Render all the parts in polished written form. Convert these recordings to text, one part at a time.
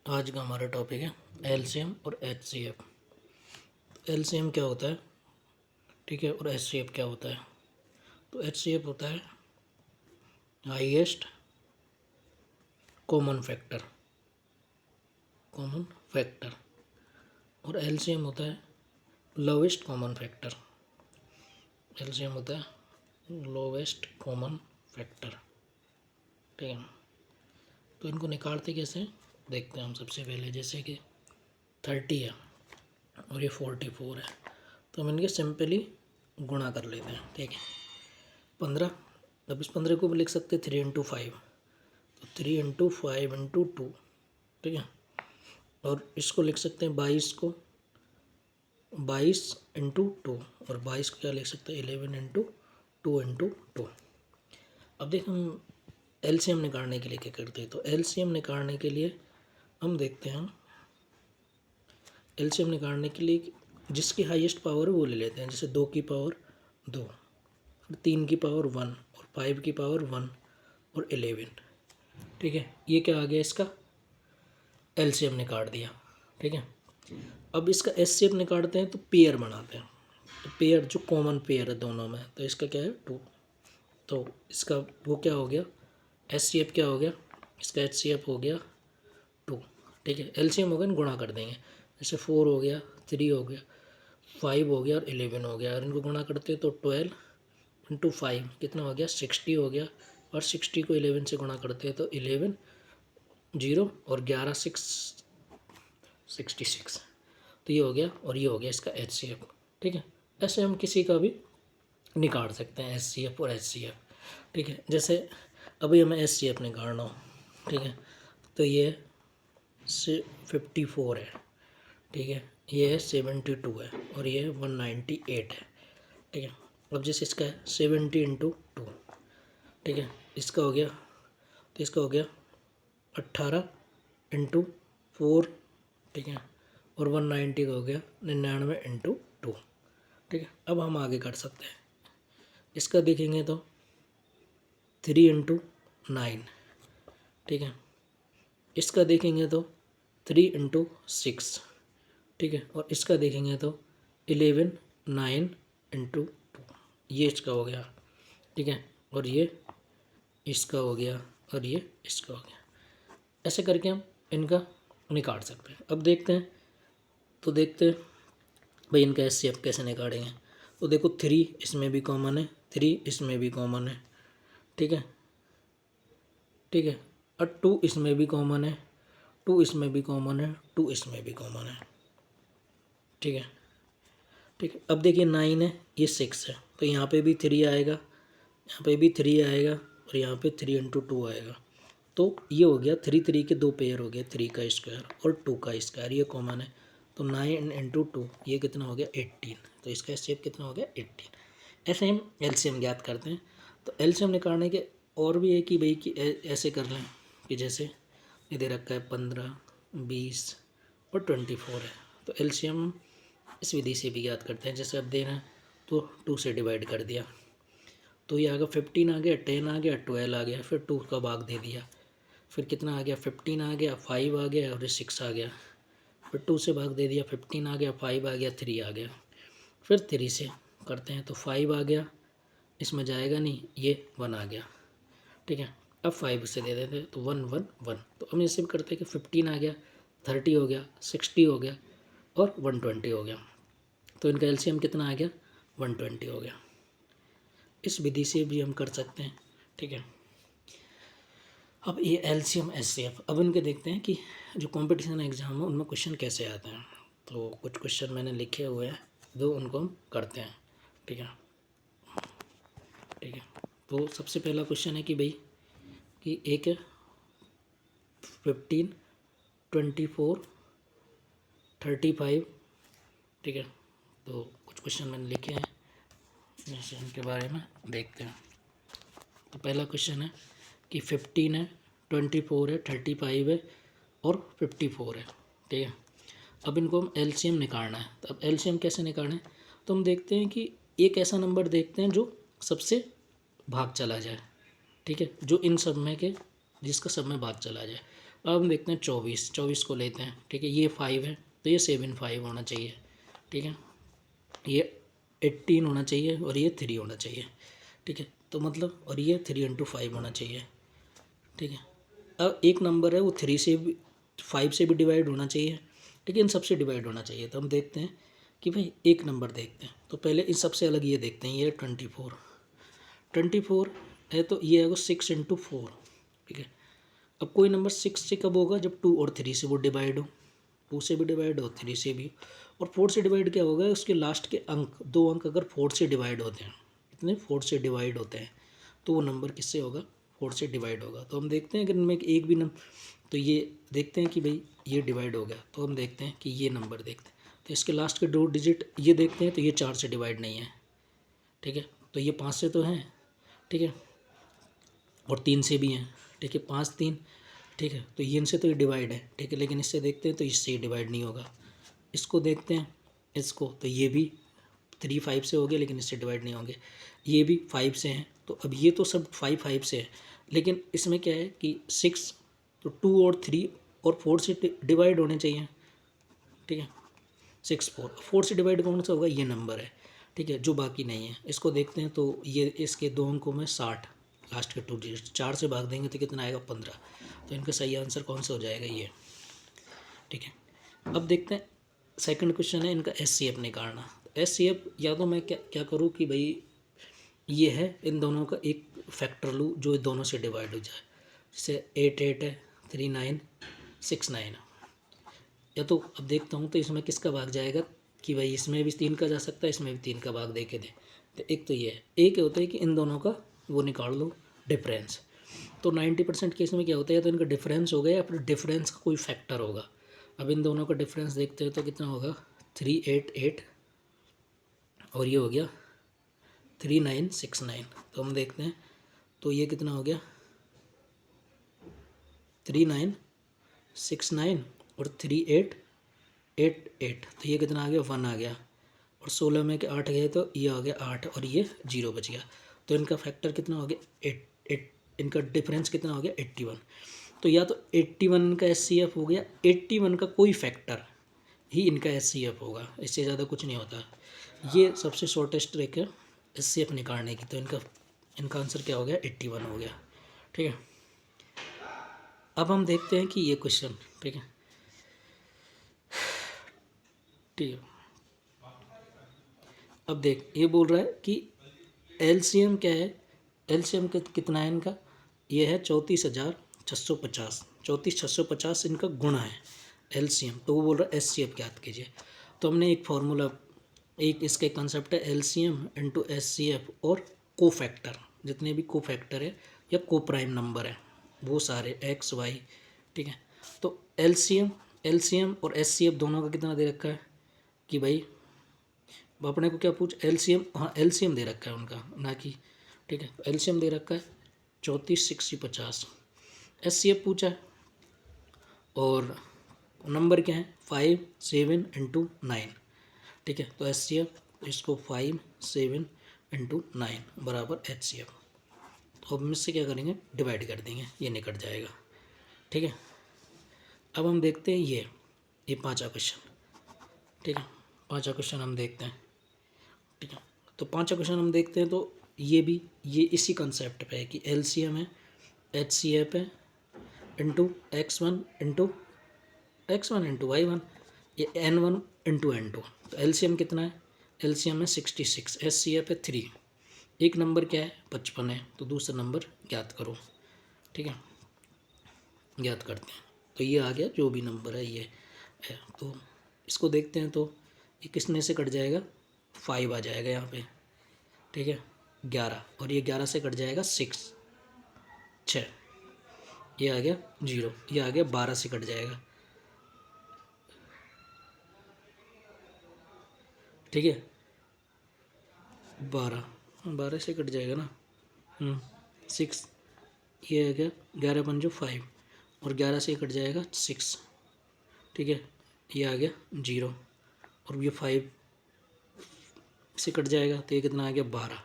आज का हमारा टॉपिक है एलसीएम और एचसीएफ। एलसीएम क्या होता है, ठीक है, और एचसीएफ क्या होता है। तो एचसीएफ होता है हाईएस्ट कॉमन फैक्टर, और एलसीएम होता है लोवेस्ट कॉमन फैक्टर। एलसीएम होता है लोवेस्ट कॉमन फैक्टर, ठीक है। तो इनको निकालते कैसे देखते हैं हम। सबसे पहले जैसे कि 30 है और ये 44 है, तो हम इनके सिंपली गुणा कर लेते हैं, ठीक है। 15, अब इस 15 को भी लिख सकते हैं 3 × 5, तो 3 × 5 × 2, ठीक है। और इसको लिख सकते हैं 22 को 22 × 2, और 22 को क्या लिख सकते हैं 11 × 2 × 2। अब देख हम एलसीएम निकालने के लिए क्या करते हैं। तो एलसीएम निकालने के लिए हम देखते हैं, एलसीएम निकालने के लिए जिसकी हाईएस्ट पावर है वो ले लेते हैं। जैसे 2 की पावर 2, फिर 3 की पावर 1, और 5 की पावर 1, और 11, ठीक है। ये क्या आ गया, इसका एलसीएम निकाल दिया, ठीक है। अब इसका एचसीएफ निकालते हैं तो पेयर बनाते हैं। तो पेयर जो कॉमन पेयर है दोनों में, तो इसका क्या है 2, तो इसका वो क्या हो गया एचसीएफ क्या हो गया, इसका एचसीएफ हो गया 2, ठीक है। एलसीएम हो गया ना, गुणा कर देंगे। जैसे 4 हो गया, 3 हो गया, 5 हो गया और 11 हो गया, और इनको गुणा करते हैं तो 12 × 5 कितना हो गया 60 हो गया, और 60 को 11 से गुणा करते हैं तो 11 0 और 11 6 66, तो ये हो गया और ये हो गया इसका एचसीएफ, ठीक है। ऐसे हम किसी का भी निकाल सकते हैं एचसीएफ और एचसीएफ, ठीक है। जैसे अभी हमें एचसीएफ निकालना हो, ठीक है, तो ये 54 है, ठीक है, ये है 72 है, और ये 198 है, ठीक है। अब जैसे इसका है 70 × 2, ठीक है, इसका हो गया, तो इसका हो गया 18 × 4, ठीक है, और 190 का हो गया 99 × 2, ठीक है। अब हम आगे कर सकते हैं। इसका देखेंगे तो 3 × 9, ठीक है। इसका देखेंगे तो 3 × 6, ठीक है, और इसका देखेंगे तो 11 9 × 2, ये इसका हो गया, ठीक है, और ये इसका हो गया, और ये इसका हो गया। ऐसे करके हम इनका निकाल सकते हैं। अब देखते हैं, तो देखते हैं भाई इनका एचसीएफ कैसे निकालेंगे। तो देखो 3 इसमें भी कॉमन है, 3 इसमें भी कॉमन है, ठीक है, ठीक है, और 2 इसमें भी कॉमन है, 2 इसमें भी कॉमन है, 2 इसमें भी कॉमन है, ठीक है, ठीक है। अब देखिए 9 है, ये 6 है, तो यहाँ पे भी 3 आएगा, यहाँ पे भी 3 आएगा, और यहाँ पे 3 × 2 आएगा। तो ये हो गया 3 3 के 2 पेयर हो गए, 3 का स्क्वायर और 2 का स्क्वायर, ये कॉमन है। तो 9 × 2 ये कितना हो गया 18, तो इसका एचसीएफ कितना हो गया 18। ऐसे हम एलसीएम ज्ञात करते हैं। तो एलसीएम निकालने के और भी है कि भाई कि ऐसे कर लें कि जैसे ये दे रखा है 15 20 और 24 है, तो एलसीएम इस विधि से भी ज्ञात करते हैं। जैसे अब देना है तो 2 से डिवाइड कर दिया, तो ये आ गया 15 आ गया, 10 आ गया, 12 आ गया, फिर 2 का भाग दे दिया, फिर कितना आ गया 15 आ गया, 5 आ गया, और 6 आ गया, फिर 2 से भाग दे दिया, 15 आ गया, 5 आ गया, 3 आ गया, फिर 3 से करते हैं तो 5 आ गया, इसमें जाएगा नहीं, ये 1 आ गया, ठीक है। अब 5 से दे देते तो 1 1 1, तो हम ऐसे भी करते हैं कि 15 आ गया, 30 हो गया, 60 हो गया, और 120 हो गया, तो इनका एलसीएम कितना आ गया 120 हो गया। इस विधि से भी हम कर सकते हैं, ठीक है। अब ये एलसीएम एचसीएफ, अब इनके देखते हैं कि जो कंपटीशन एग्जाम है उनमें क्वेश्चन कैसे आते हैं। तो कुछ क्वेश्चन मैंने लिखे हुए हैं, जो उनको हम करते हैं, ठीक है, ठीक है। तो सबसे पहला क्वेश्चन है कि भाई कि एक है 15 24 35, ठीक है। तो कुछ क्वेश्चन मैंने लिखे हैं, जैसे इनके बारे में देखते हैं। तो पहला क्वेश्चन है कि 15 है, 24 है, 35 है, और 54 है, ठीक है। अब इनको हम एलसीएम निकालना है। तो अब एलसीएम कैसे निकालें, तो हम देखते हैं कि एक ऐसा नंबर देखते हैं जो सबसे भाग चला जाए, ठीक है, जो इन सब में के जिसका सब में भाग चला जाए। अब हम देखते हैं 24, 24 को लेते हैं, ठीक है। ये 5 है तो ये 7 5 होना चाहिए, ठीक है। ये 18 होना चाहिए और ये 3 होना चाहिए, ठीक है। तो मतलब और ये 3 × 5 होना चाहिए, ठीक है। अब एक नंबर है वो 3 से भी 5 से भी डिवाइड होना चाहिए, ठीक है, इन सबसे डिवाइड होना चाहिए। तो हम देखते हैं कि भाई एक नंबर देखते हैं, तो पहले इन सबसे अलग ये देखते हैं। ये 24 है तो ये है 6 × 4, ठीक है। अब कोई नंबर 6 से कब होगा, जब 2 और 3 से वो डिवाइड हो, 2 से भी डिवाइड हो, 3 से भी। और 4 से डिवाइड क्या होगा, उसके लास्ट के अंक 2 अंक अगर 4 से डिवाइड होते हैं, इतने 4 से डिवाइड होते हैं, तो वो नंबर किससे होगा, 4 से डिवाइड होगा। तो हम देखते हैं कि इनमें एक भी नंबर, तो ये देखते हैं कि भाई ये डिवाइड हो गया, तो हम देखते हैं कि ये नंबर देखते हैं, तो इसके लास्ट के 2 डिजिट ये देखते हैं, तो ये 4 से डिवाइड नहीं है, ठीक है। तो ये 5 से तो हैं, ठीक है, और 3 से भी हैं, ठीक है, 5 3, ठीक है। तो ये इनसे तो ये डिवाइड है, ठीक है, लेकिन इससे देखते हैं तो इससे ये डिवाइड नहीं होगा। इसको देखते हैं, इसको, तो ये भी 3 5 से हो गए, लेकिन इससे डिवाइड नहीं होंगे। ये भी 5 से हैं, तो अब ये तो सब 5 5 से है, लेकिन इसमें क्या है कि 6, तो 2 और 3 और 4 से डिवाइड होने चाहिए, ठीक है। 6 4 से डिवाइड कौन सा होगा, ये नंबर है, ठीक है, जो बाकी नहीं है। इसको देखते हैं तो ये इसके 2 अंकों में 60, लास्ट के 2 डिजिट 4 से भाग देंगे तो कितना आएगा, 15। तो इनका सही आंसर कौन सा हो जाएगा, ये, ठीक है। अब देखते हैं सेकंड क्वेश्चन है इनका SCF निकालना। SCF या तो मैं क्या क्या करूँ कि भाई ये है, इन दोनों का एक फैक्टर लूँ जो दोनों से डिवाइड हो जाए, जैसे 8 8 है, 3 9 6 9। या तो अब देखता हूँ तो इसमें किसका भाग जाएगा, कि भाई इसमें भी 3 का जा सकता है, इसमें भी 3 का भाग दे के दे। तो एक तो ये है, एक होता है कि इन दोनों का वो निकाल लो डिफरेंस। तो 90% केस में क्या होता है, तो इनका डिफरेंस हो गया या फिर डिफरेंस का कोई फैक्टर होगा। अब इन दोनों का डिफरेंस देखते हैं तो कितना होगा, 3 8 8 और ये हो गया 3 9 6 9। तो हम देखते हैं तो ये कितना हो गया, 3 9 6 9 और 3 8 8 8, तो ये कितना आ गया, 1 आ गया। और 16 में के 8 गए तो ये आ गया 8 और ये 0 बच गया। तो इनका फैक्टर कितना हो गया, 8 8, इनका डिफरेंस कितना हो गया, 81। तो या तो 81 का SCF हो गया, 81 का कोई फैक्टर ही इनका SCF होगा, इससे ज़्यादा कुछ नहीं होता। ये सबसे शॉर्टेस्ट ट्रिक है SCF निकालने की। तो इनका आंसर क्या हो गया, 81 हो गया, ठीक है। अब हम देखते हैं कि ये क्वेश्चन, ठीक है, ठीक है। अब देख ये बोल रहा है कि LCM क्या है, LCM कितना है इनका, ये है 34,650, 34,650 इनका गुणा है LCM। तो वो बोल रहा है SCF ज्ञात कीजिए। तो हमने एक फार्मूला, एक इसके कंसेप्ट है LCM × SCF और को फैक्टर, जितने भी को फैक्टर है या को प्राइम नंबर है वो सारे x y, ठीक है। तो LCM और SCF दोनों का कितना दे रखा है कि भाई अपने को क्या पूछ, LCM, हाँ LCM दे रखा है उनका ना कि, ठीक है। तो LCM दे रखा है 34,650, SCF पूछा है और नंबर क्या है 5 7 × 9, ठीक है। तो SCF इसको 5 7 × 9 बराबर HCF। तो अब हम इससे क्या करेंगे, डिवाइड कर देंगे, ये निकट जाएगा, ठीक है। अब हम देखते हैं ये पांचवा क्वेश्चन, ठीक है। पांचवा क्वेश्चन हम देखते हैं, ठीक है। तो पांचवा क्वेश्चन हम देखते हैं तो ये इसी कंसेप्ट पे है कि LCM है, HCF है इंटू x1 इंटू y1, ये n1 इंटू n2। तो LCM कितना है, LCM है 66, SCF है 3, एक नंबर क्या है 55 है, तो दूसरा नंबर ज्ञात करो, ठीक है। ज्ञात करते हैं तो ये आ गया, जो भी नंबर है ये है। तो इसको देखते हैं तो ये किसने से कट जाएगा, 5 आ जाएगा यहाँ पे, ठीक है, 11, और ये 11 से कट जाएगा 6 6, ये आ गया 0, ये आ गया 12 से कट जाएगा, ठीक है, 12 से कट जाएगा ना, 6, ये आ गया 11 5 5 और 11 से कट जाएगा 6, ठीक है, ये आ गया 0 और ये 5 से कट जाएगा तो ये कितना आ गया 12,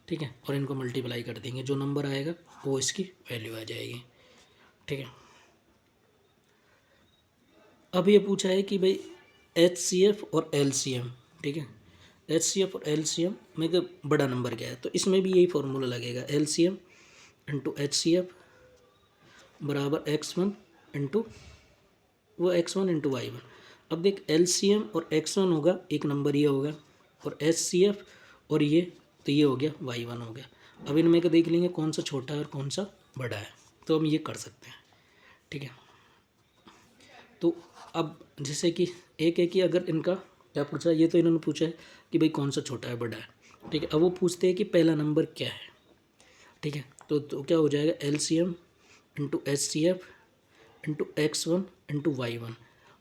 ठीक है। और इनको मल्टीप्लाई कर देंगे, जो नंबर आएगा वो इसकी वैल्यू आ जाएगी, ठीक है। अब ये पूछा है कि भाई HCF और LCM, ठीक है, HCF और LCM में का बड़ा नंबर क्या है, तो इसमें भी यही फॉर्मूला लगेगा, LCM इंटू HCF बराबर x1 इंटू वो x1 इंटू y1। अब देख LCM और x1 होगा, एक नंबर ये होगा, और HCF और ये, तो ये हो गया y1 हो गया। अब इनमें का देख लेंगे कौन सा छोटा है और कौन सा बड़ा है, तो हम ये कर सकते हैं, ठीक है। तो अब जैसे कि एक ही अगर इनका क्या पूछा, ये तो इन्होंने पूछा है कि भाई कौन सा छोटा है बड़ा है, ठीक है। अब वो पूछते हैं कि पहला नंबर क्या है, ठीक है। तो क्या हो जाएगा, LCM into HCF into x1 into y1।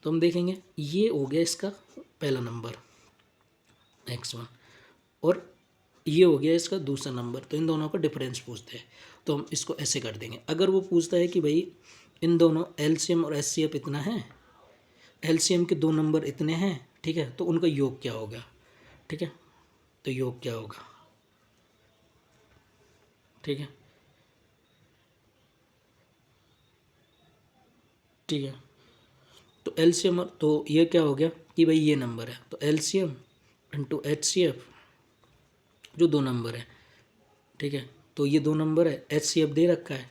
तो हम देखेंगे ये हो गया इसका पहला नंबर x1, और ये हो गया इसका दूसरा नंबर, तो इन दोनों का डिफरेंस पूछते हैं, तो हम इसको ऐसे कर देंगे। अगर वो पूछता है कि भाई इन दोनों LCM और HCF इतना है, LCM के दो नंबर इतने हैं, ठीक है, तो उनका योग क्या होगा, ठीक है, तो योग क्या होगा, ठीक है, ठीक है। तो LCM, तो ये क्या हो गया कि भाई ये नंबर है, तो LCM इंटू HCF जो दो नंबर है, ठीक है, तो ये दो नंबर है, HCF दे रखा है,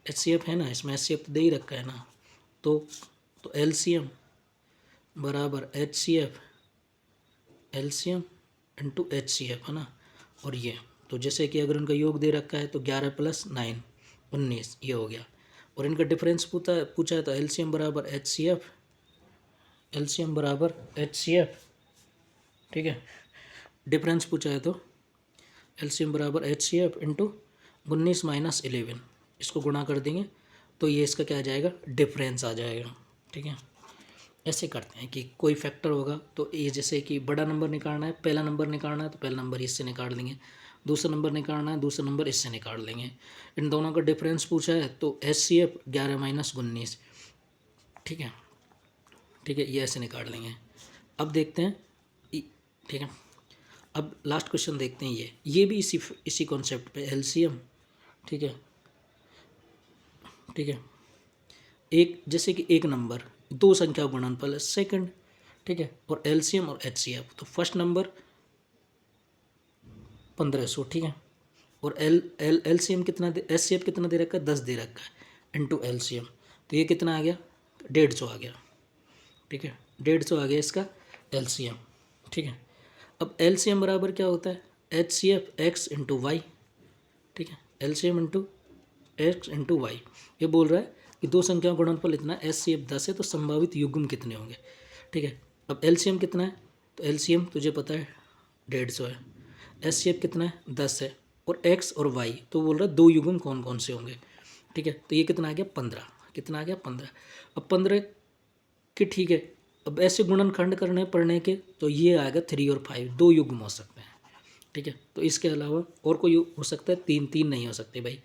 HCF है ना, इसमें HCF तो दे ही रखा है ना, तो LCM बराबर HCF, LCM इंटू HCF है ना, और ये, तो जैसे कि अगर उनका योग दे रखा है तो 11 + 9 19 ये हो गया, और इनका डिफरेंस पूछा है तो LCM बराबर HCF, LCM बराबर HCF, ठीक है, डिफरेंस पूछा है तो LCM बराबर HCF इंटू 19 - 11, इसको गुणा कर देंगे तो ये इसका क्या आ जाएगा, डिफरेंस आ जाएगा, ठीक है। ऐसे करते हैं कि कोई फैक्टर होगा तो ये, जैसे कि बड़ा नंबर निकालना है, पहला नंबर निकालना है तो पहला नंबर इससे निकाल लेंगे, दूसरा नंबर निकालना है दूसरा नंबर इससे निकाल लेंगे। इन दोनों का डिफरेंस पूछा है तो HCF 11 - 19, ठीक है, ठीक है, ये ऐसे निकाल लेंगे। अब देखते हैं, ठीक है, अब लास्ट क्वेश्चन देखते हैं, ये भी इसी कॉन्सेप्ट पे LCM, ठीक है, ठीक है, एक जैसे कि एक नंबर दो संख्या गुणनफल है सेकंड, ठीक है, और LCM और HCF, तो फर्स्ट नंबर 1500, ठीक है, और LCM कितना दे, HCF कितना दे रखा है, 10 दे रखा है इंटू LCM, तो ये कितना आ गया, 150 आ गया, ठीक है, 150 आ गया इसका LCM, ठीक है। अब LCM बराबर क्या होता है, HCF x इंटू वाई, ठीक है, LCM into x into y, ये बोल रहा है कि दो संख्या गुणनफल इतना, HCF 10 है तो संभावित युग्म कितने होंगे, ठीक है। अब LCM कितना है, तो LCM तुझे पता है 150 है, HCF कितना है 10 है, और x और y तो बोल रहा है दो युग्म कौन कौन से होंगे, ठीक है, तो ये कितना आ गया 15, कितना आ गया 15। अब 15 कि ठीक है, अब ऐसे गुणनखंड करने पड़ने के तो ये आएगा 3 और 5, दो युग्म हो सकते हैं, ठीक है। तो इसके अलावा और कोई हो सकता है, तीन नहीं हो सकते भाई,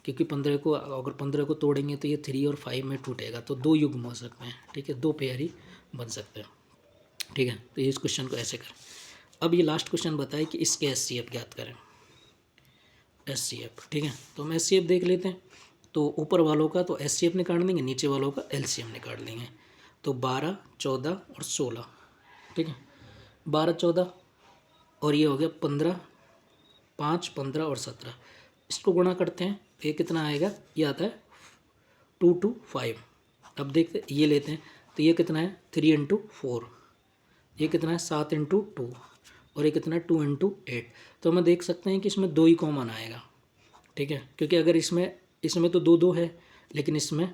क्योंकि 15 को अगर 15 को तोड़ेंगे तो ये 3 और 5 में टूटेगा, तो दो युग्म हो सकते हैं, ठीक है, दो पेयर ही बन सकते हैं, ठीक है। तो इस क्वेश्चन को ऐसे करें। अब ये लास्ट क्वेश्चन बताए कि इसके HCF ज्ञात करें, HCF, ठीक है, तो हम HCF देख लेते हैं। तो ऊपर वालों का तो HCF निकाल देंगे, नीचे वालों का LCM निकाल लेंगे। तो 12, 14 और 16, ठीक है, 12, 14 और ये हो गया 15, 5, 15 और 17, इसको गुणा करते हैं तो ये कितना आएगा, ये आता है 2 to 5। अब देखते ये लेते हैं तो ये कितना है 3 × 4, ये कितना है 7 × 2, और ये कितना है 2 × 8। तो हम देख सकते हैं कि इसमें दो ही कॉमन आएगा, ठीक है, क्योंकि अगर इसमें तो दो है, लेकिन इसमें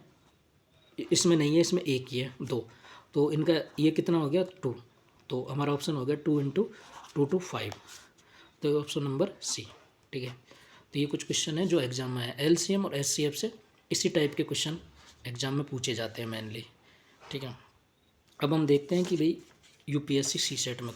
नहीं है, इसमें एक ही है 2, तो इनका ये कितना हो गया 2, तो हमारा ऑप्शन हो गया 2 × 2 to 5, तो ऑप्शन नंबर सी, ठीक है। तो ये कुछ क्वेश्चन है जो एग्जाम में है, LCM और HCF से इसी टाइप के क्वेश्चन एग्जाम में पूछे जाते हैं मेनली, ठीक है। अब हम देखते हैं कि भाई UPSC CSET में